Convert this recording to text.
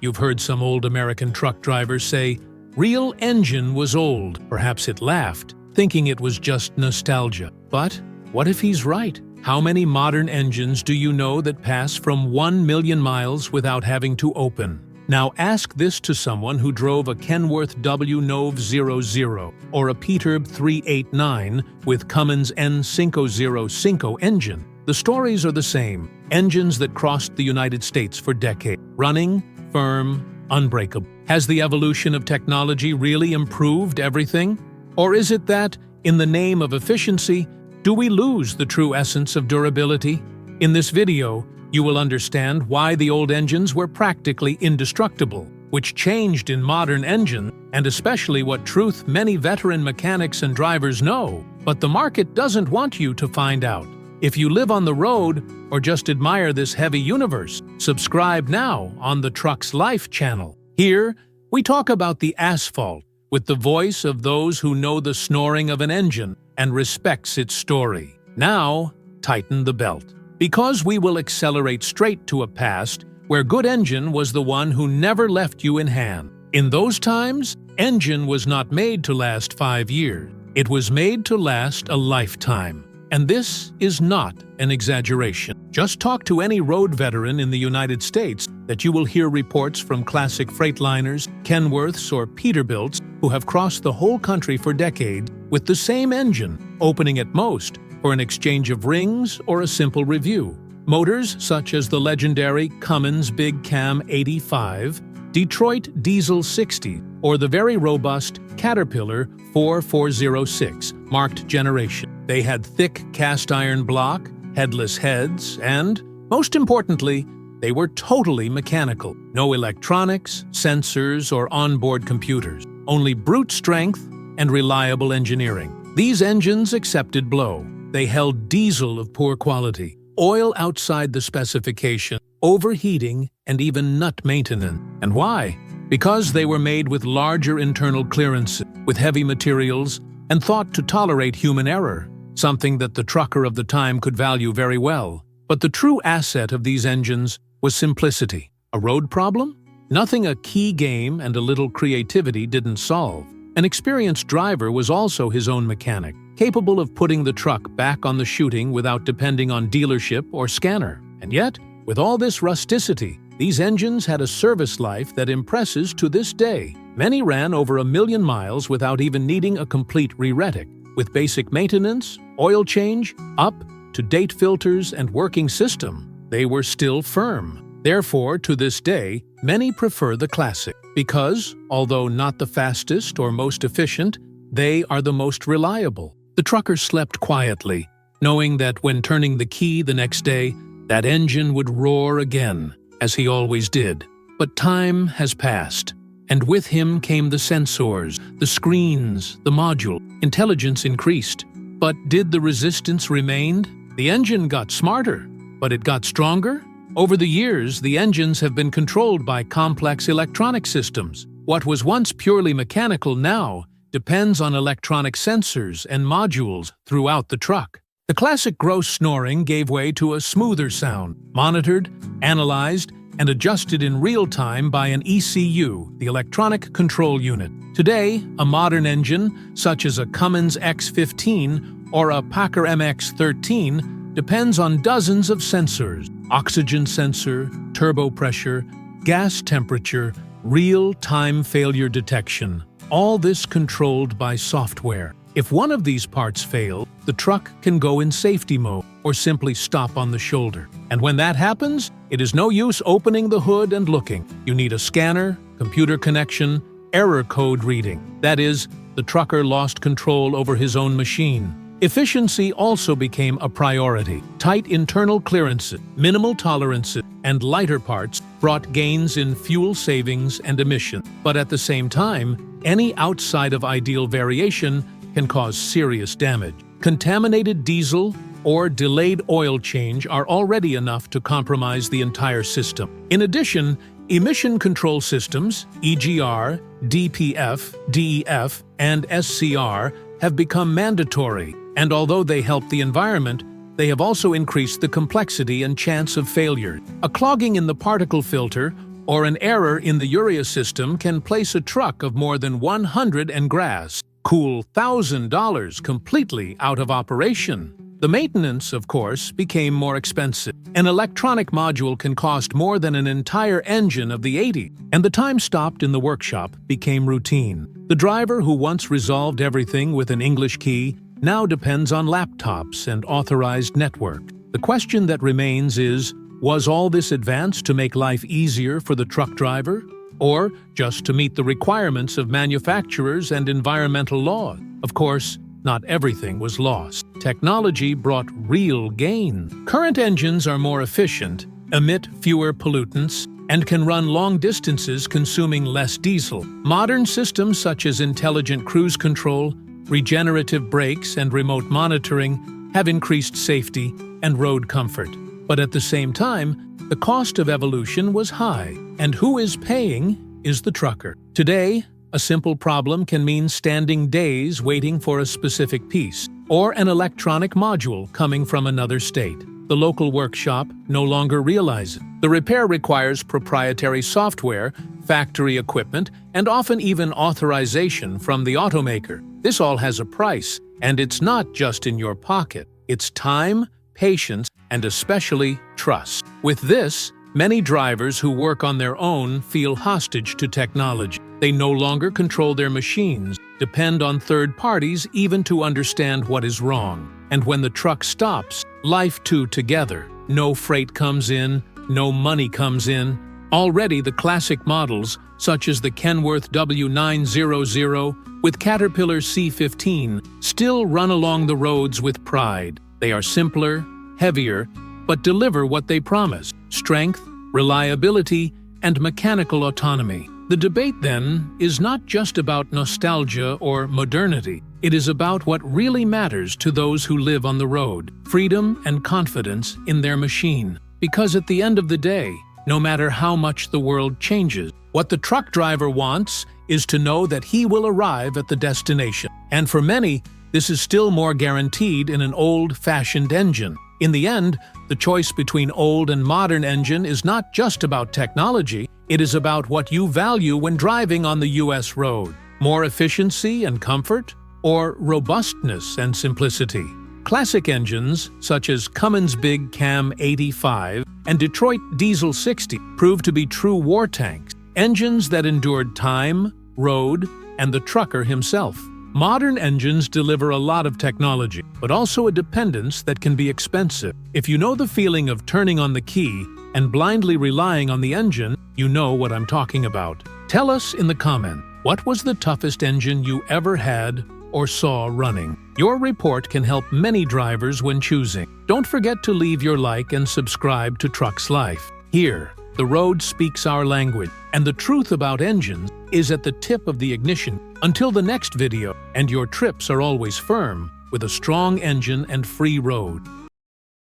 You've heard some old American truck drivers say, "Real engine was old." Perhaps it laughed, thinking it was just nostalgia. But what if he's right? How many modern engines do you know that pass from 1 million miles without having to open? Now ask this to someone who drove a Kenworth W-Nove 00 or a Peterbilt 389 with Cummins N505 engine. The stories are the same. Engines that crossed the United States for decades. Running, firm, unbreakable. Has the evolution of technology really improved everything? Or is it that, in the name of efficiency, do we lose the true essence of durability? In this video, you will understand why the old engines were practically indestructible, which changed in modern engines, and especially what truth many veteran mechanics and drivers know, but the market doesn't want you to find out. If you live on the road or just admire this heavy universe, subscribe now on the Trucks Life channel. Here, we talk about the asphalt with the voice of those who know the snoring of an engine and respects its story. Now, tighten the belt, because we will accelerate straight to a past where good engine was the one who never left you in hand. In those times, engine was not made to last 5 years. It was made to last a lifetime. And this is not an exaggeration. Just talk to any road veteran in the United States that you will hear reports from classic Freightliners, Kenworths, or Peterbilts who have crossed the whole country for decades with the same engine, opening at most for an exchange of rings or a simple review. Motors such as the legendary Cummins Big Cam 85, Detroit Diesel 60, or the very robust Caterpillar 4406 marked generation. They had thick cast-iron block, headless heads, and, most importantly, they were totally mechanical. No electronics, sensors, or onboard computers. Only brute strength and reliable engineering. These engines accepted blow. They held diesel of poor quality, oil outside the specification, overheating, and even nut maintenance. And why? Because they were made with larger internal clearances, with heavy materials, and thought to tolerate human error, something that the trucker of the time could value very well. But the true asset of these engines was simplicity. A road problem? Nothing a key game and a little creativity didn't solve. An experienced driver was also his own mechanic, capable of putting the truck back on the shooting without depending on dealership or scanner. And yet, with all this rusticity, these engines had a service life that impresses to this day. Many ran over 1 million miles without even needing a complete re-retic. With basic maintenance, oil change, up-to-date filters, and working system, they were still firm. Therefore, to this day, many prefer the classic, because, although not the fastest or most efficient, they are the most reliable. The trucker slept quietly, knowing that when turning the key the next day, that engine would roar again, as he always did. But time has passed, and with him came the sensors, the screens, the module. Intelligence increased. But did the resistance remain? The engine got smarter, but it got stronger? Over the years, the engines have been controlled by complex electronic systems. What was once purely mechanical now depends on electronic sensors and modules throughout the truck. The classic gross snoring gave way to a smoother sound, monitored, analyzed, and adjusted in real time by an ECU, the Electronic Control Unit. Today, a modern engine, such as a Cummins X15 or a Packer MX13, depends on dozens of sensors: oxygen sensor, turbo pressure, gas temperature, real-time failure detection. All this controlled by software. If one of these parts fail, the truck can go in safety mode or simply stop on the shoulder. And when that happens, it is no use opening the hood and looking. You need a scanner, computer connection, error code reading. That is, the trucker lost control over his own machine. Efficiency also became a priority. Tight internal clearances, minimal tolerances, and lighter parts brought gains in fuel savings and emissions. But at the same time, any outside of ideal variation can cause serious damage. Contaminated diesel or delayed oil change are already enough to compromise the entire system. In addition, emission control systems, EGR, DPF, DEF, and SCR, have become mandatory, and although they help the environment, they have also increased the complexity and chance of failure. A clogging in the particle filter or an error in the urea system can place a truck of more than 100 and grass, cool $1,000 completely out of operation. The maintenance, of course, became more expensive. An electronic module can cost more than an entire engine of the 80s, and the time stopped in the workshop became routine. The driver who once resolved everything with an English key now depends on laptops and authorized network. The question that remains is, was all this advanced to make life easier for the truck driver, or just to meet the requirements of manufacturers and environmental laws? Of course, not everything was lost. Technology brought real gain. Current engines are more efficient, emit fewer pollutants, and can run long distances consuming less diesel. Modern systems such as intelligent cruise control, regenerative brakes, and remote monitoring have increased safety and road comfort. But at the same time, the cost of evolution was high, and who is paying is the trucker. Today, a simple problem can mean standing days waiting for a specific piece, or an electronic module coming from another state. The local workshop no longer realizes. The repair requires proprietary software, factory equipment, and often even authorization from the automaker. This all has a price, and it's not just in your pocket. It's time, patience, and especially trust. With this, many drivers who work on their own feel hostage to technology. They no longer control their machines, depend on third parties even to understand what is wrong. And when the truck stops, life too together. No freight comes in, no money comes in. Already the classic models, such as the Kenworth W900 with Caterpillar C15, still run along the roads with pride. They are simpler, heavier, but deliver what they promise: strength, reliability, and mechanical autonomy. The debate, then, is not just about nostalgia or modernity. It is about what really matters to those who live on the road: freedom and confidence in their machine. Because at the end of the day, no matter how much the world changes, what the truck driver wants is to know that he will arrive at the destination. And for many, this is still more guaranteed in an old-fashioned engine. In the end, the choice between old and modern engine is not just about technology, it is about what you value when driving on the US road. More efficiency and comfort, or robustness and simplicity? Classic engines, such as Cummins Big Cam 85 and Detroit Diesel 60, proved to be true war tanks, engines that endured time, road, and the trucker himself. Modern engines deliver a lot of technology, but also a dependence that can be expensive. If you know the feeling of turning on the key and blindly relying on the engine, you know what I'm talking about. Tell us in the comment, what was the toughest engine you ever had or saw running? Your report can help many drivers when choosing. Don't forget to leave your like and subscribe to Trucks Life. Here, the road speaks our language, and the truth about engines is at the tip of the ignition. Until the next video, and your trips are always firm, with a strong engine and free road.